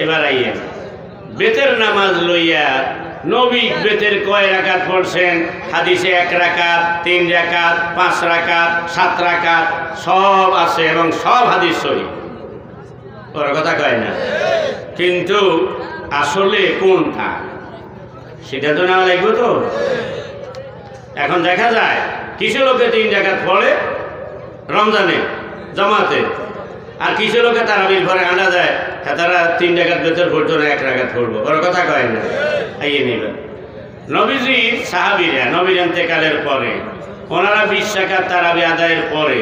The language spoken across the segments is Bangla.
এবার আইয়েন বেতের নামাজ লইয়া নবী বেতের কয় রাকাত পড়ছেন? হাদিসে 1 রাকাত, 3 রাকাত, 5 রাকাত, 7 রাকাত সব আছে এবং সব হাদিস সহি। ওর কথা কয় না, কিন্তু আসলে কোনটা সেটা তো নেওয়া লাগবে তো। এখন দেখা যায় কিছু লোকে 3 রাকাত পড়ে রমজানে জামাতে, আর কিছু লোকে তারাবির ঘরে আনা যায় তারা 3 রাকাত বেতর পড়তো না, 1 রাকাত পড়বো। ওর কথা কয় না। আইয়ে নেবেন নবীজির সাহাবীরা নবীর ইন্তেকালের পরে ওনারা 20 রাকাত তারাবি আদায়ের পরে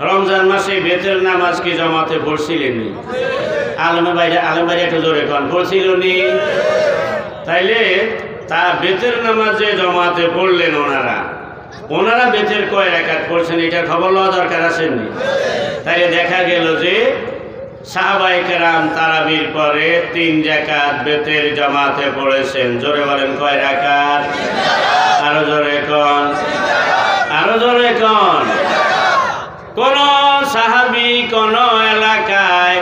রমজান মাসে বেতের নামাজ কি জামাতে পড়ছিলেন? আলেম ভাইরা একটু জোরে কন, পড়ছিলেন? তাইলে তা বেতের নামাজে জামাতে পড়লেন ওনারা বেতের কয় রাকাত পড়ছেন এটার খবর লওয়া দরকার আসেননি। তাইলে দেখা গেল যে সাহাবায়ে কেরাম তারাবির পরে 3 রাকাত বেতের জামাতে পড়েছেন। জোরে বলেন কয় রাকাত? আরো জোরে কন, আরো জোরে কন। কোন সাহাবী কোন এলাকায়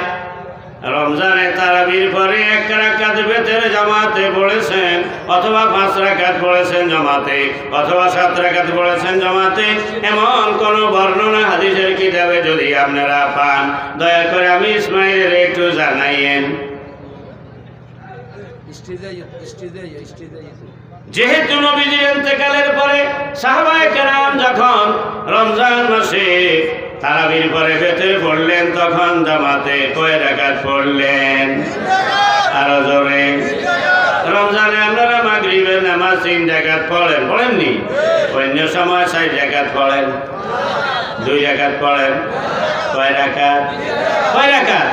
রমজানে তারাবির পরে 1 রাকাত বেতের জামাতে পড়েছেন, অথবা 5 রাকাত পড়েছেন জামাতে, অথবা 7 রাকাত পড়েছেন জামাতে, এমন কোন বর্ণনা হাদিসের কিতাবে যদি আপনারা পান দয়া করে আমি ইসমাইলের একটু জানাইয়েন। যেহেতু নবীজির ইন্তেকালের পরে সাহাবায়ে কেরাম যখন রমজান মাসে তারাবির পরে বেতের পড়লেন, তখন জামাতে কয় রাকাত পড়লেন? আরো জোরে। রমজানে আপনারা মাগরিবের নামাজ 3 রাকাত পড়েন, পড়েননি? অন্য সময় 4 রাকাত পড়েন, 2 রাকাত পড়েন। কয় রাকাত? কয় রাকাত?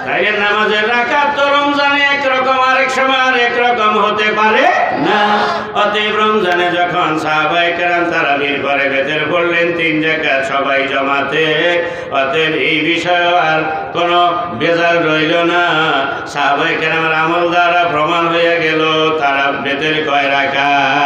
তাই নামাজের রাকাত তো রমজানে একরকম, আরেক সময় আরেক রকম হতে পারে না। অতএব রমজানে যখন সাহাবায়ে কেরাম তারাবির পরে বেতের পড়লেন 3 রাকাত সবাই জামাতে, অতএব এই বিষয়ে আর কোনো বেজাল রইল না। সাহাবায়ে কেরামের আমল দ্বারা প্রমাণ হয়ে গেল তারা বেতের কয় রাকাত?